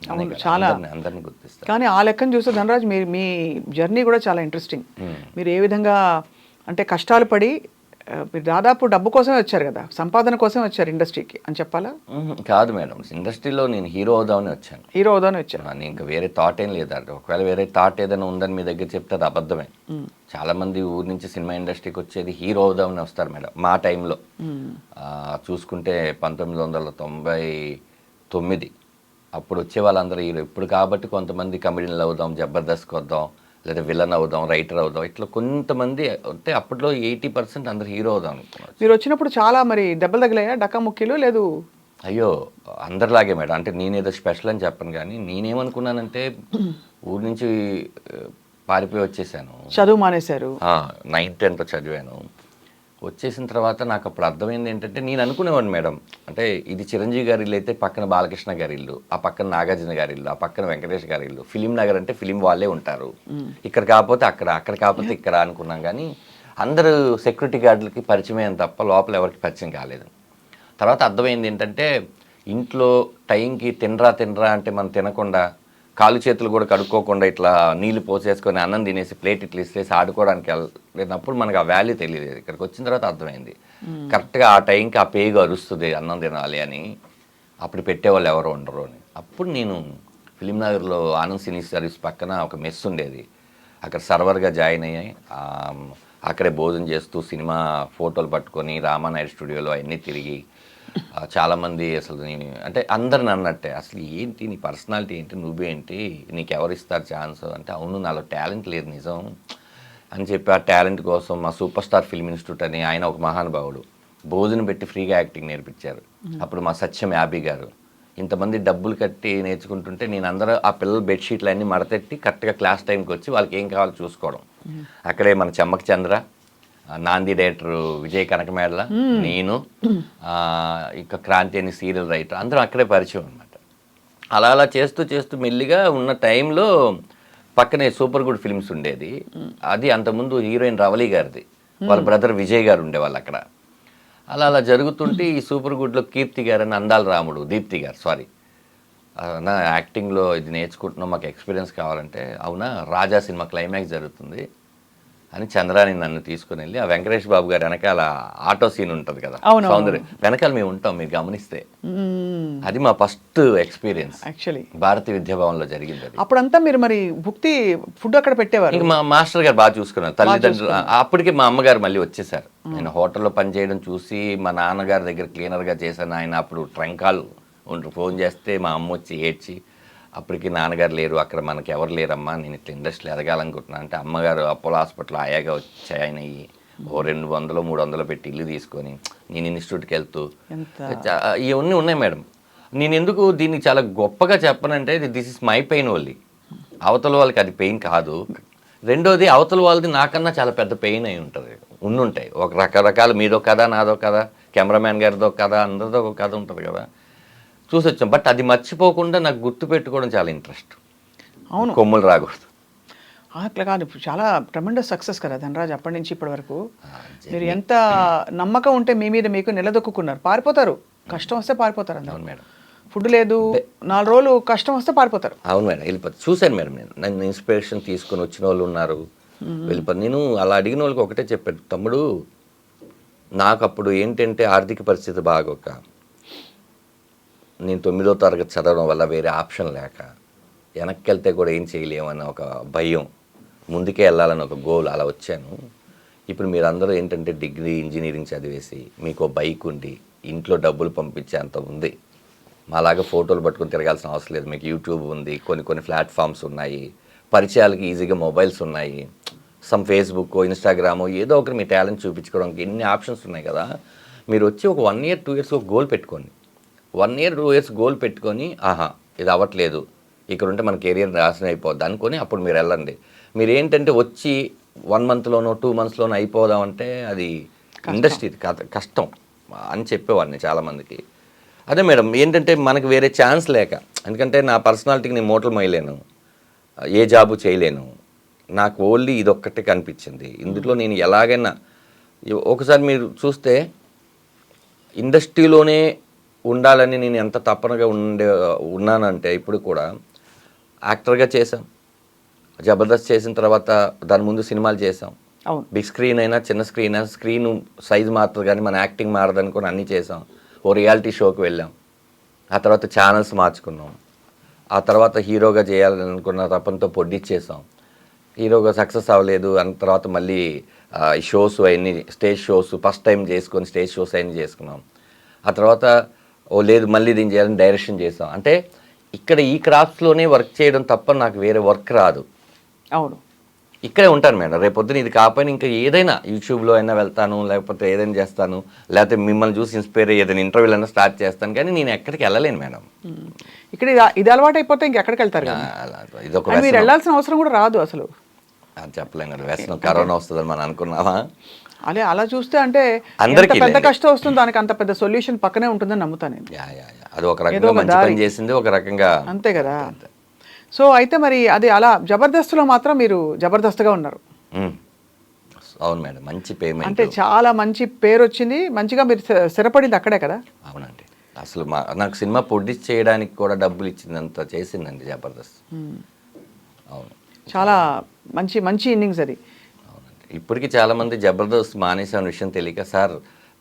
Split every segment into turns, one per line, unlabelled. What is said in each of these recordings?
అవును చాలా
అందరినీ గుర్తిస్తారు.
కానీ ఆ లెక్కను చూస్తే ధనరాజ్ మీ జర్నీ కూడా చాలా ఇంట్రెస్టింగ్. మీరు ఏ విధంగా అంటే కష్టాలు పడి మీరు దాదాపు డబ్బు కోసమే వచ్చారు కదా, సంపాదన కోసమే వచ్చారు ఇండస్ట్రీకి అని చెప్పాలా?
కాదు మేడం, ఇండస్ట్రీలో నేను హీరో అవుదామని వచ్చాను.
హీరో అవుదామని వచ్చారు.
నేను ఇంకా వేరే థాట్ ఏం లేదంటే, ఒకవేళ వేరే థాట్ ఏదైనా ఉందని మీ దగ్గర చెప్తే అది అబద్ధమే. చాలామంది ఊరి నుంచి సినిమా ఇండస్ట్రీకి వచ్చేది హీరో అవుదామని వస్తారు మేడం. మా టైంలో చూసుకుంటే 1999 అప్పుడు వచ్చే వాళ్ళందరూ హీరో. ఇప్పుడు కాబట్టి కొంతమంది కమెడియన్లు అవుదాం, జబర్దస్త్కి వద్దాం, లేదా విలన్ అవుదాం, రైటర్ అవుదాం, ఇట్లా కొంతమంది అంటే అప్పట్లో 80% అందరు హీరో అవుదాం అనుకున్నారు.
మీరు వచ్చినప్పుడు చాలా మరి దెబ్బలు తగిలాయా, డక్కా ముక్కీలు లేదు?
అయ్యో అందరిలాగే మేడం. అంటే నేనేదో స్పెషల్ అని చెప్పను, కానీ నేనేమనుకున్నానంటే ఊరి నుంచి పారిపోయి వచ్చేసాను.
చదువు మానేశారు?
9th 10th చదివాను. వచ్చేసిన తర్వాత నాకు అప్పుడు అర్థమైంది ఏంటంటే, నేను అనుకునేవాడిని మేడం, అంటే ఇది చిరంజీవి గారి ఇల్లు అయితే పక్కన బాలకృష్ణ గారి ఇల్లు, ఆ పక్కన నాగార్జున గారి ఇల్లు, ఆ పక్కన వెంకటేష్ గారి ఇల్లు, ఫిలిం నగర్ అంటే ఫిలిం వాళ్ళే ఉంటారు, ఇక్కడ కాకపోతే అక్కడ, అక్కడ కాకపోతే ఇక్కడ అనుకున్నాం. కానీ అందరూ సెక్యూరిటీ గార్డులకి పరిచయం తప్ప లోపల ఎవరికి పరిచయం కాలేదు. తర్వాత అర్థమైంది ఏంటంటే, ఇంట్లో టైంకి తినరా అంటే మనం తినకుండా, కాలు చేతులు కూడా కడుక్కోకుండా ఇట్లా నీళ్లు పోసేసుకొని అన్నం తినేసి ప్లేట్ ఇట్లా ఇస్తేసి ఆడుకోవడానికి వెళ్ళినప్పుడు మనకు ఆ వాల్యూ తెలియలేదు. ఇక్కడికి వచ్చిన తర్వాత అర్థమైంది, కరెక్ట్గా ఆ టైంకి ఆ పేగు అరుస్తుంది అన్నం తినాలి అని. అప్పుడు పెట్టేవాళ్ళు ఎవరు ఉండరు అని. అప్పుడు నేను ఫిలిం నగర్లో ఆనంద్ సినీ సర్వీస్ పక్కన ఒక మెస్ ఉండేది, అక్కడ సర్వర్గా జాయిన్ అయ్యాయి. అక్కడే భోజనం చేస్తూ సినిమా ఫోటోలు పట్టుకొని రామానాయుడు స్టూడియోలో అవన్నీ తిరిగి చాలామంది అసలు నేను అంటే అందరిని అన్నట్టే, అసలు ఏంటి నీ పర్సనాలిటీ ఏంటి, నువ్వేంటి, నీకు ఎవరు ఇస్తారు ఛాన్స్ అంటే, అవును నాలో టాలెంట్ లేదు నిజం అని చెప్పి ఆ టాలెంట్ కోసం మా సూపర్ స్టార్ ఫిల్మ్ ఇన్స్టిట్యూట్ అని ఆయన ఒక మహానుభావుడు భోజనం పెట్టి ఫ్రీగా యాక్టింగ్ నేర్పించారు. అప్పుడు మా సత్యం యాబీ గారు ఇంతమంది డబ్బులు కట్టి నేర్చుకుంటుంటే నేను అందరూ ఆ పిల్లల బెడ్షీట్లు అన్నీ మడతెట్టి కరెక్ట్గా క్లాస్ టైంకి వచ్చి వాళ్ళకి ఏం కావాలో చూసుకోవడం. అక్కడే మన చెమ్మక చంద్ర, నాంది డైరెక్టర్ విజయ్ కనకమేడల, నేను ఇంకా క్రాంతి అని సీరియల్ రైటర్ అందరం అక్కడే పరిచయం అనమాట. అలా అలా చేస్తూ చేస్తూ మెల్లిగా ఉన్న టైంలో పక్కనే సూపర్ గుడ్ ఫిల్మ్స్ ఉండేది. అది అంతకుముందు హీరోయిన్ రవళి గారిది, వాళ్ళ బ్రదర్ విజయ్ గారు ఉండేవాళ్ళు అక్కడ. అలా అలా జరుగుతుంటే ఈ సూపర్ గుడ్లో కీర్తి గారు అని, అందాల రాముడు దీప్తి గారు, సారీ నా యాక్టింగ్లో ఇది నేర్చుకుంటున్నాం, మాకు ఎక్స్పీరియన్స్ కావాలంటే, అవునా రాజా సినిమా క్లైమాక్స్ జరుగుతుంది అని చంద్రాని నన్ను తీసుకుని వెళ్ళి, ఆ వెంకటేష్ బాబు గారు వెనకాల ఆటో సీన్ ఉంటుంది కదా సౌందర్య వెనకాల మేము ఉంటాం, మీరు గమనిస్తే అది మా ఫస్ట్ ఎక్స్పీరియన్స్ యాక్చువల్లీ భారతీయ విద్యాభవన్లో జరిగింది. అది
అప్పుడంతా మీరు మరి భుక్తి ఫుడ్ అక్కడ పెట్టేవారు?
ఇంకా మా మాస్టర్ గారు బాగా చూసుకున్నారు, తల్లిదండ్రులు. అప్పటికే మా అమ్మగారు మళ్ళీ వచ్చేసారు. నేను హోటల్లో పనిచేయడం చూసి మా నాన్నగారి దగ్గర క్లీనర్గా చేశాను. ఆయన అప్పుడు ట్రంకాల్ ఫోన్ చేస్తే మా అమ్మ వచ్చి ఏడ్చి, అప్పటికి నాన్నగారు లేరు అక్కడ, మనకి ఎవరు లేరమ్మా, నేను ఇట్లా ఇండస్ట్రీలో ఎదగాలనుకుంటున్నాను అంటే, అమ్మగారు అపోలో హాస్పిటల్ ఆయాగా వచ్చి ఆయన ఓ 200 300 పెట్టి ఇల్లు తీసుకొని నేను ఇన్స్టిట్యూట్కి వెళ్తూ ఇవన్నీ ఉన్నాయి మేడం. నేను ఎందుకు దీన్ని చాలా గొప్పగా చెప్పనంటే, this is my pain only. అవతల వాళ్ళకి అది పెయిన్ కాదు. రెండోది అవతల వాళ్ళది నాకన్నా చాలా పెద్ద పెయిన్ అయి ఉంటుంది, ఉండుంటాయి ఒక రకరకాల, మీదో కథ నాదో కథ, కెమెరామ్యాన్ గారిదో కథ, అందరిదో ఒక కథ ఉంటుంది కదా, చూసి వచ్చాం. బట్ అది మర్చిపోకుండా నాకు గుర్తు పెట్టుకోవడం చాలా ఇంట్రెస్ట్.
అవును,
కొమ్ములు రాకూడదు.
అట్లా కాదు, చాలా ట్రెమెండస్ సక్సెస్ కదా ధనరాజ్ అప్పటి నుంచి ఇప్పటి వరకు. మీరు ఎంత నమ్మకం ఉంటే మీ మీద మీకు నిలదొక్కున్నారు. పారిపోతారు, కష్టం వస్తే పారిపోతారు.
అవును మేడం,
ఫుడ్ లేదు 4 రోజులు కష్టం వస్తే పారిపోతారు.
అవును మేడం, వెళ్ళిపోతారు. చూశాను మేడం, నేను నన్ను ఇన్స్పిరేషన్ తీసుకొని వచ్చిన వాళ్ళు ఉన్నారు, వెళ్ళిపోతారు. నేను అలా అడిగిన వాళ్ళకి ఒకటే చెప్పాను, తమ్ముడు నాకు అప్పుడు ఏంటంటే ఆర్థిక పరిస్థితి బాగోక, నేను 9వ తరగతి చదవడం వల్ల వేరే ఆప్షన్ లేక, వెనక్కి వెళ్తే కూడా ఏం చేయలేమన్న ఒక భయం, ముందుకే వెళ్ళాలని ఒక గోల్, అలా వచ్చాను. ఇప్పుడు మీరందరూ ఏంటంటే డిగ్రీ ఇంజనీరింగ్ చదివేసి మీకు బైక్ ఉండి ఇంట్లో డబ్బులు పంపించే అంత ఉంది. మాలాగా ఫోటోలు పట్టుకొని తిరగాల్సిన అవసరం లేదు. మీకు యూట్యూబ్ ఉంది, కొన్ని ప్లాట్ఫామ్స్ ఉన్నాయి, పరిచయాలకి ఈజీగా మొబైల్స్ ఉన్నాయి, ఫేస్బుక్ ఇన్స్టాగ్రామ్, ఏదో ఒకటి మీ టాలెంట్ చూపించుకోవడానికి ఎన్ని ఆప్షన్స్ ఉన్నాయి కదా. మీరు వచ్చి ఒక 1 year 2 years ఒక గోల్ పెట్టుకోండి. 1 year 2 years గోల్ పెట్టుకొని, ఇది అవ్వట్లేదు, ఇక్కడ ఉంటే మన కెరియర్ నాశనం అయిపోద్ది అనుకొని అప్పుడు మీరు వెళ్ళండి. మీరు ఏంటంటే వచ్చి 1 monthలోనో 2 monthsలోనో అయిపోదామంటే అది ఇండస్ట్రీ కష్టం అని చెప్పేవాడిని చాలామందికి. అదే మేడం, ఏంటంటే మనకు వేరే ఛాన్స్ లేక, ఎందుకంటే నా పర్సనాలిటీకి నేను మోటలు మోయలేను, ఏ జాబు చేయలేను, నాకు ఓన్లీ ఇదొక్కటే కనిపించింది. ఇందులో నేను ఎలాగైనా, ఒకసారి మీరు చూస్తే ఇండస్ట్రీలోనే ఉండాలని నేను ఎంత తప్పనగా ఉన్నానంటే ఇప్పుడు కూడా యాక్టర్గా చేశాం, జబర్దస్త్ చేసిన తర్వాత దాని ముందు సినిమాలు చేసాం,
అవును.
బిగ్ స్క్రీన్ అయినా చిన్న స్క్రీన్ అయినా స్క్రీన్ సైజ్ మారుతుంది కానీ మన యాక్టింగ్ మారదనుకుని అన్నీ చేసాం. ఓ రియాలిటీ షోకి వెళ్ళాం, ఆ తర్వాత ఛానల్స్ మార్చుకున్నాం, ఆ తర్వాత హీరోగా చేయాలనుకున్న తపంతో పొడ్డిచ్చేసాం. హీరోగా సక్సెస్ అవ్వలేదు అన్న తర్వాత మళ్ళీ ఈ షోస్ అవన్నీ స్టేజ్ షోస్ ఫస్ట్ టైం చేసుకొని స్టేజ్ షోస్ అవన్నీ చేసుకున్నాం. ఆ తర్వాత ఓ లేదు మళ్ళీ దీన్ని చేయాలని డైరెక్షన్ చేసాం. అంటే ఇక్కడ ఈ క్రాఫ్ట్స్లోనే వర్క్ చేయడం తప్ప నాకు వేరే వర్క్ రాదు.
అవును.
ఇక్కడే ఉంటాను మేడం. రేపొద్దున ఇది కాకపోయినా ఇంకా ఏదైనా యూట్యూబ్లో అయినా వెళ్తాను, లేకపోతే ఏదైనా చేస్తాను, లేకపోతే మిమ్మల్ని చూసి ఇన్స్పైర్ అయ్యి ఏదైనా ఇంటర్వ్యూలు అయినా స్టార్ట్ చేస్తాను, కానీ నేను ఎక్కడికి వెళ్ళలేను మేడం.
ఇక్కడ ఇది అలవాటు అయిపోతే ఇంకెక్కడికి వెళ్తారు కదా.
ఇదొక
And మీరు వెళ్ళాల్సిన అవసరం కూడా రాదు అసలు.
చెప్పలేం కదా, వ్యసనం కరోనా వస్తుందని మనం అనుకున్నావా?
అదే అలా చూస్తే అంటే
అందరికీ
ఎంత పెద్ద
లేండి.
కష్టం వస్తుంది దానికి అంత పెద్ద సొల్యూషన్ పక్కనే ఉంటుందని నమ్ముతాను నేను.
అది ఒక రకంగా
ఏదో ఒక
మంచి
దారి.
పని చేసింది, ఒక రకంగా
అంతే కదా. సో అయితే మరి అది అలా జబర్దస్త్లో మాత్రం మీరు జబర్దస్త్గా ఉన్నారు.
అవును మేడం, మంచి పేమెంట్.
అంటే చాలా మంచి పేరు వచ్చింది, మంచిగా మీరు స్థిరపడింది అక్కడే కదా.
అవునండి, అసలు నాకు సినిమా ప్రొడ్యూస్ చేయడానికి కూడా డబ్బులు ఇచ్చిందంత చేసిందండి జబర్దస్త్. అవును,
చాలా మంచి మంచి ఇన్నింగ్స్ అది.
అవునండి. ఇప్పటికీ చాలామంది జబర్దస్త్ మానేసిన విషయం తెలియక, సార్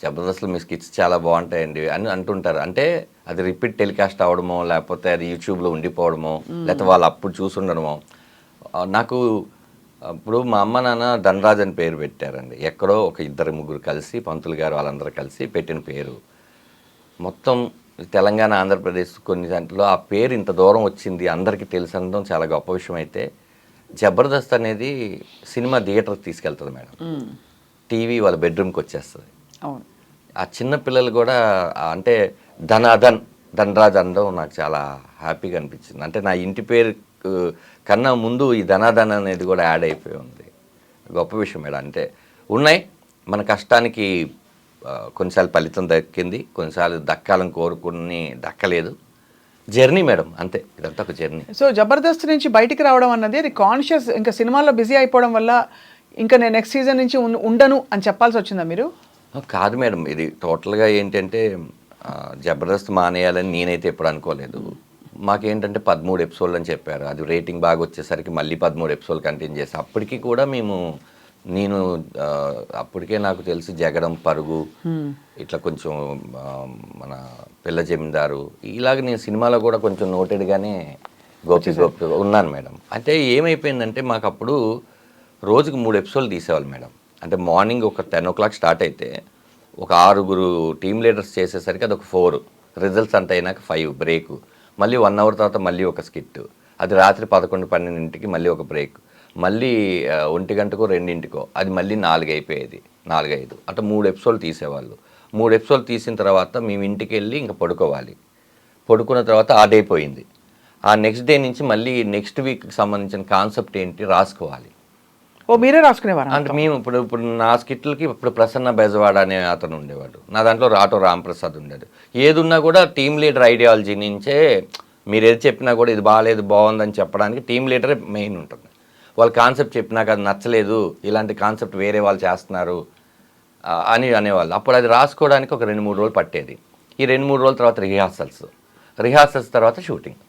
జబర్దస్త్లో మీ స్కిట్స్ చాలా బాగుంటాయండి అని అంటుంటారు. అంటే అది రిపీట్ టెలికాస్ట్ అవ్వడమో, లేకపోతే అది యూట్యూబ్లో ఉండిపోవడమో, లేకపోతే వాళ్ళు అప్పుడు చూసుండడమో. నాకు ఇప్పుడు మా అమ్మ నాన్న ధనరాజ్ అని పేరు పెట్టారండి. ఎక్కడో ఒక ఇద్దరు ముగ్గురు కలిసి, పంతులు గారు వాళ్ళందరూ కలిసి పెట్టిన పేరు. మొత్తం తెలంగాణ, ఆంధ్రప్రదేశ్ కొన్ని దాంట్లో ఆ పేరు ఇంత దూరం వచ్చింది అందరికీ తెలిసి అనడం చాలా గొప్ప విషయం. అయితే జబర్దస్త్ అనేది సినిమా థియేటర్కి తీసుకెళ్తుంది మేడం. టీవీ వాళ్ళ బెడ్రూమ్కి వచ్చేస్తుంది.
అవును.
ఆ చిన్న పిల్లలు కూడా అంటే ధనరాజ్ అనడం నాకు చాలా హ్యాపీగా అనిపించింది. అంటే నా ఇంటి పేరు కన్నా ముందు ఈ ధనాధన్ అనేది కూడా యాడ్ అయిపోయి ఉంది. గొప్ప విషయం మేడం. అంటే ఉన్నాయి, మన కష్టానికి కొన్నిసార్లు ఫలితం దక్కింది, కొన్నిసార్లు దక్కాలని కోరుకుని దక్కలేదు. జర్నీ మేడం, అంతే, ఇదంతా ఒక జర్నీ.
సో జబర్దస్త్ నుంచి బయటికి రావడం అన్నది అది కాన్షియస్, ఇంకా సినిమాల్లో బిజీ అయిపోవడం వల్ల ఇంకా నేను నెక్స్ట్ సీజన్ నుంచి ఉండను అని చెప్పాల్సి వచ్చిందా మీరు?
కాదు మేడం, ఇది టోటల్గా ఏంటంటే జబర్దస్త్ మానేయాలని నేనైతే ఎప్పుడు అనుకోలేదు. మాకేంటంటే 13 ఎపిసోడ్లు అని చెప్పారు. అది రేటింగ్ బాగా వచ్చేసరికి మళ్ళీ 13 ఎపిసోడ్లు కంటిన్యూ చేసి, అప్పటికి కూడా నేను అప్పటికే నాకు తెలిసి జగడం, పరుగు, ఇట్లా కొంచెం మన పిల్ల జమీందారు, ఇలాగ నేను సినిమాలో కూడా కొంచెం నోటెడ్గానే గోపి ఉన్నాను మేడం. అయితే ఏమైపోయిందంటే మాకు అప్పుడు రోజుకు 3 ఎపిసోడ్లు తీసేవాళ్ళు మేడం. అంటే మార్నింగ్ ఒక 10 o'clock స్టార్ట్ అయితే ఒక 6 టీమ్ లీడర్స్ చేసేసరికి అది ఒక 4, రిజల్ట్స్ అంతా అయినాక 5 బ్రేక్, మళ్ళీ 1 hour తర్వాత మళ్ళీ ఒక స్కిట్, అది రాత్రి 11-12 మళ్ళీ ఒక బ్రేక్, మళ్ళీ 1 గంటకో 2 అది మళ్ళీ 4 అయిపోయేది, 4-5 అట్లా 3 ఎపిసోడ్లు తీసేవాళ్ళు. 3 ఎపిసోడ్లు తీసిన తర్వాత మేము ఇంటికి వెళ్ళి ఇంకా పడుకోవాలి. పడుకున్న తర్వాత ఆ డే పోయింది. ఆ నెక్స్ట్ డే నుంచి మళ్ళీ నెక్స్ట్ వీక్కి సంబంధించిన కాన్సెప్ట్ ఏంటి రాసుకోవాలి.
ఓ మీరే రాసుకునేవారు?
అంటే మేము ఇప్పుడు నా స్కిట్లకి ఇప్పుడు ప్రసన్న బెజవాడ అనే అతను ఉండేవాడు, నా దాంట్లో రాటో రాంప్రసాద్ ఉండేది. ఏదున్నా కూడా టీమ్ లీడర్ ఐడియాలజీ నుంచే, మీరు ఏది చెప్పినా కూడా ఇది బాగాలేదు బాగుందని చెప్పడానికి టీమ్ లీడరే మెయిన్ ఉంటుంది. వాళ్ళు కాన్సెప్ట్ చెప్పినాక అది నచ్చలేదు, ఇలాంటి కాన్సెప్ట్ వేరే వాళ్ళు చేస్తున్నారు అని అనేవాళ్ళు. అప్పుడు అది రాసుకోవడానికి ఒక 2-3 రోజులు పట్టేది. ఈ 2-3 రోజుల తర్వాత రిహార్సల్స్ తర్వాత షూటింగ్,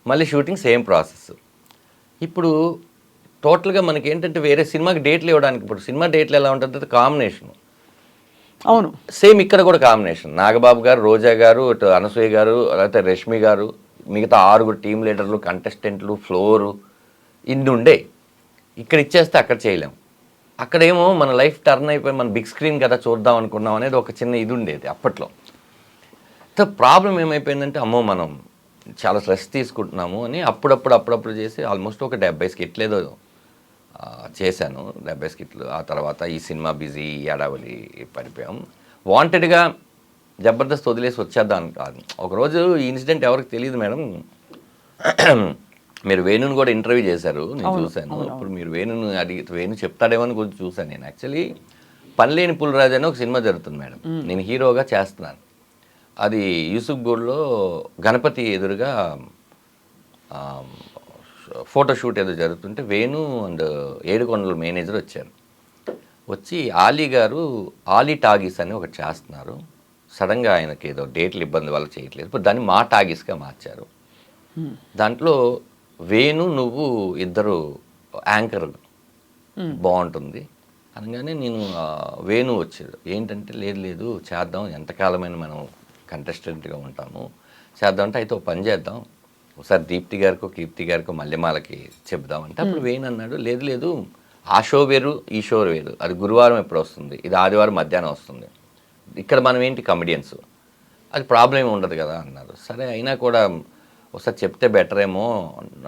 మళ్ళీ షూటింగ్, సేమ్ ప్రాసెస్. ఇప్పుడు టోటల్గా మనకి ఏంటంటే వేరే సినిమాకి డేట్లు ఇవ్వడానికి, ఇప్పుడు సినిమా డేట్లు ఎలా ఉంటుంది కాంబినేషన్,
అవును
సేమ్ ఇక్కడ కూడా కాంబినేషన్. నాగబాబు గారు, రోజా గారు, ఇటు అనసూయ గారు, లేకపోతే రష్మి గారు, మిగతా 6 టీమ్ లీడర్లు, కంటెస్టెంట్లు, ఫ్లోరు, ఇన్ని ఉండే. ఇక్కడ ఇచ్చేస్తే అక్కడ చేయలేం. అక్కడేమో మన లైఫ్ టర్న్ అయిపోయి మన బిగ్ స్క్రీన్ కదా చూద్దాం అనుకున్నాం అనేది ఒక చిన్న ఇది ఉండేది అప్పట్లో. ప్రాబ్లం ఏమైపోయిందంటే అమ్మో మనం చాలా స్ట్రెస్ తీసుకుంటున్నాము అని అప్పుడప్పుడు చేసి ఆల్మోస్ట్ ఒక 70 స్కిట్లు ఏదో చేశాను, 70 స్కిట్లు. ఆ తర్వాత ఈ సినిమా బిజీ ఏడావలి పడిపోయాం. వాంటెడ్గా జబర్దస్త్ వదిలేసి వచ్చేద్దాం కాదు. ఒకరోజు ఈ ఇన్సిడెంట్ ఎవరికి తెలియదు మేడం. మీరు వేణుని కూడా ఇంటర్వ్యూ చేశారు, నేను చూశాను. ఇప్పుడు మీరు వేణుని అడిగి వేణు చెప్తాడేమో అని కొంచెం చూశాను నేను. యాక్చువల్లీ పనిలేని పులిరాజు అని ఒక సినిమా జరుగుతుంది మేడం, నేను హీరోగా చేస్తున్నాను. అది యూసుఫ్ గూడ్లో గణపతి ఎదురుగా ఫోటోషూట్ ఏదో జరుగుతుంటే వేణు అండ్ ఏడుకొండల మేనేజర్ వచ్చారు. వచ్చి ఆలీ గారు ఆలీ టాగీస్ అని ఒకటి చేస్తున్నారు, సడన్గా ఆయనకి ఏదో డేట్లు ఇబ్బంది వల్ల చేయట్లేదు. ఇప్పుడు దాన్ని మా టాగీస్గా మార్చారు. దాంట్లో వేణు నువ్వు ఇద్దరు యాంకర్ బాగుంటుంది అనగానే నేను వేణు వచ్చాడు. ఏంటంటే లేదు లేదు చేద్దాం, ఎంతకాలమైన మనం కంటెస్టెంట్గా ఉంటాము, చేద్దాం అంటే అయితే ఓ పని చేద్దాం, ఒకసారి దీప్తి గారికో కీర్తి గారికో మల్లెమాలకి చెప్దామంటే అప్పుడు వేణు అన్నాడు లేదు లేదు ఆ షో వేరు ఈ షో వేరు, అది గురువారం ఎప్పుడు వస్తుంది, ఇది ఆదివారం మధ్యాహ్నం వస్తుంది, ఇక్కడ మనం ఏంటి కమెడియన్స్, అది ప్రాబ్లం ఏమి ఉండదు కదా అన్నారు. సరే అయినా కూడా ఒకసారి చెప్తే బెటర్ ఏమో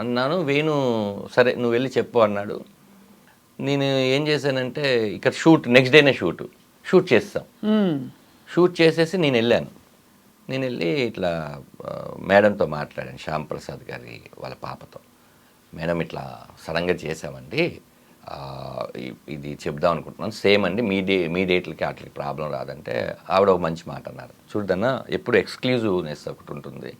అన్నాను. వేణు సరే నువ్వు వెళ్ళి చెప్పు అన్నాడు. నేను ఏం చేశానంటే ఇక్కడ నెక్స్ట్ డేనే షూట్ చేస్తాం. షూట్ చేసేసి నేను వెళ్ళి ఇట్లా మేడంతో మాట్లాడాను, శ్యామ్ ప్రసాద్ గారి వాళ్ళ పాపతో. మేడం ఇట్లా సడన్గా చేసామండి, ఇది చెప్దాం అనుకుంటున్నాను, సేమ్ అండి మీ డేట్లకి వాటికి ప్రాబ్లం రాదంటే ఆవిడ ఒక మంచి మాట అన్నారు. చూడన్నా ఎప్పుడు ఎక్స్క్లూజివ్నెస్ ఒకటి ఉంటుంది,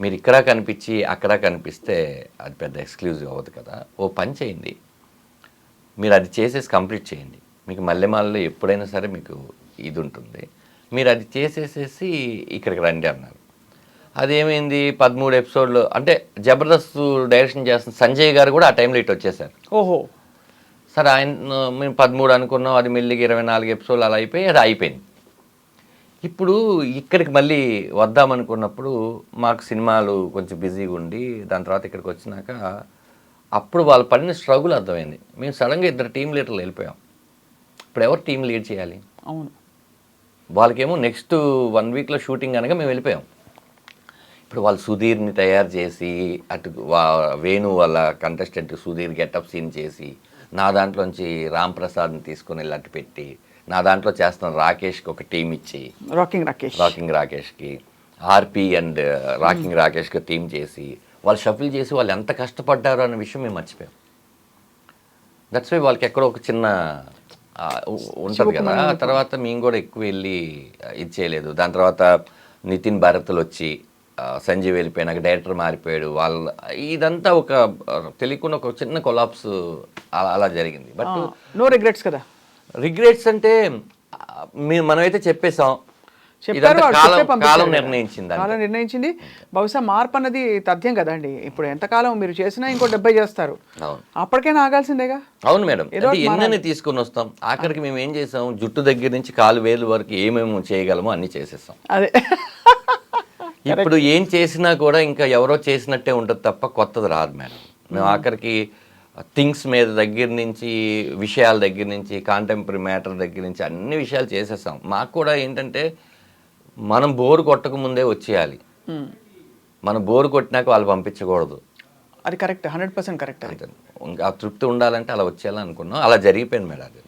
మీరు ఇక్కడ కనిపించి అక్కడ కనిపిస్తే అది పెద్ద ఎక్స్క్లూజివ్ అవ్వదు కదా, ఓ పని చేయండి, మీరు అది చేసేసి కంప్లీట్ చేయండి, మీకు మల్లెమాలలో ఎప్పుడైనా సరే మీకు ఇది ఉంటుంది, మీరు అది చేసేసేసి ఇక్కడికి రండి అన్నారు. అదేమైంది 13 ఎపిసోడ్లు అంటే జబర్దస్త్ డైరెక్షన్ చేస్తున్న సంజయ్ గారు కూడా ఆ టైంలో ఇటు వచ్చేసారు.
ఓహో
సరే ఆయన మేము 13 అనుకున్నాం, అది మెల్లిగా 24 ఎపిసోడ్లు అలా అయిపోయి అది అయిపోయింది. ఇప్పుడు ఇక్కడికి మళ్ళీ వద్దామనుకున్నప్పుడు మాకు సినిమాలు కొంచెం బిజీగా ఉండి దాని తర్వాత ఇక్కడికి వచ్చినాక అప్పుడు వాళ్ళు పడిన స్ట్రగుల్ అర్థమైంది. మేము సడన్గా 2 టీమ్ లీడర్లు వెళ్ళిపోయాం. ఇప్పుడు ఎవరు టీం లీడ్ చేయాలి?
అవును,
వాళ్ళకేమో నెక్స్ట్ 1 వీక్లో షూటింగ్ అనగా మేము వెళ్ళిపోయాం. ఇప్పుడు వాళ్ళు సుధీర్ని తయారు చేసి అటు వేణు వాళ్ళ కంటెస్టెంట్ సుధీర్ గెటప్ సీన్ చేసి నా దాంట్లోంచి రామ్ ప్రసాద్ని తీసుకొని వెళ్ళి అట్టు పెట్టి నా దాంట్లో చేస్తున్న రాకేష్కి ఒక టీం ఇచ్చి రాకింగ్ రాకేష్కి ఆర్పి అండ్ రాకింగ్ రాకేష్కి టీం చేసి వాళ్ళు షఫిల్ చేసి వాళ్ళు ఎంత కష్టపడ్డారు అన్న విషయం మేము మర్చిపోయాం. దట్స్ వై వాళ్ళకి ఎక్కడో ఒక చిన్న ఉంటుంది కదా. తర్వాత మేము కూడా ఎక్కువ వెళ్ళి ఇది చేయలేదు. దాని తర్వాత నితిన్ భారత్లు వచ్చి సంజయ్ వెళ్ళిపోయినాక డైరెక్టర్ మారిపోయాడు. ఇదంతా ఒక తెలియకుండా ఒక చిన్న కొలాప్స్ అలా జరిగింది. బట్
నో రిగ్రెట్స్ కదా.
రిగ్రెట్స్ అంటే మనమైతే చెప్పేసాం, కాలం
నిర్ణయించింది. బహుశా మార్పు అన్నది తథ్యం కదండి. ఇప్పుడు ఎంతకాలం మీరు చేసినా ఇంకో 70 చేస్తారు, అప్పటికైనా ఆగాల్సిందేగా.
అవును మేడం, ఎన్నెన్ని తీసుకొని వస్తాం. ఆఖరికి మేము ఏం చేసాం, జుట్టు దగ్గర నుంచి కాలు వేలు వరకు ఏమేమి చేయగలమో అన్ని చేసేస్తాం.
అదే
ఇప్పుడు ఏం చేసినా కూడా ఇంకా ఎవరో చేసినట్టే ఉంటుంది తప్ప కొత్తది రాదు మేడం. మేము ఆఖరికి థింగ్స్ మీద దగ్గర నుంచి విషయాల దగ్గర నుంచి కాంటెంపరీ మ్యాటర్ దగ్గర నుంచి అన్ని విషయాలు చేసేస్తాం. మాకు కూడా ఏంటంటే మనం బోరు కొట్టక ముందే వచ్చేయాలి, మనం బోరు కొట్టినాక వాళ్ళు పంపించకూడదు.
అది కరెక్ట్, 100% కరెక్ట్.
ఇంకా తృప్తి ఉండాలంటే అలా వచ్చేయాలని అనుకున్నాం. అలా జరిగిపోయింది మేడం. అది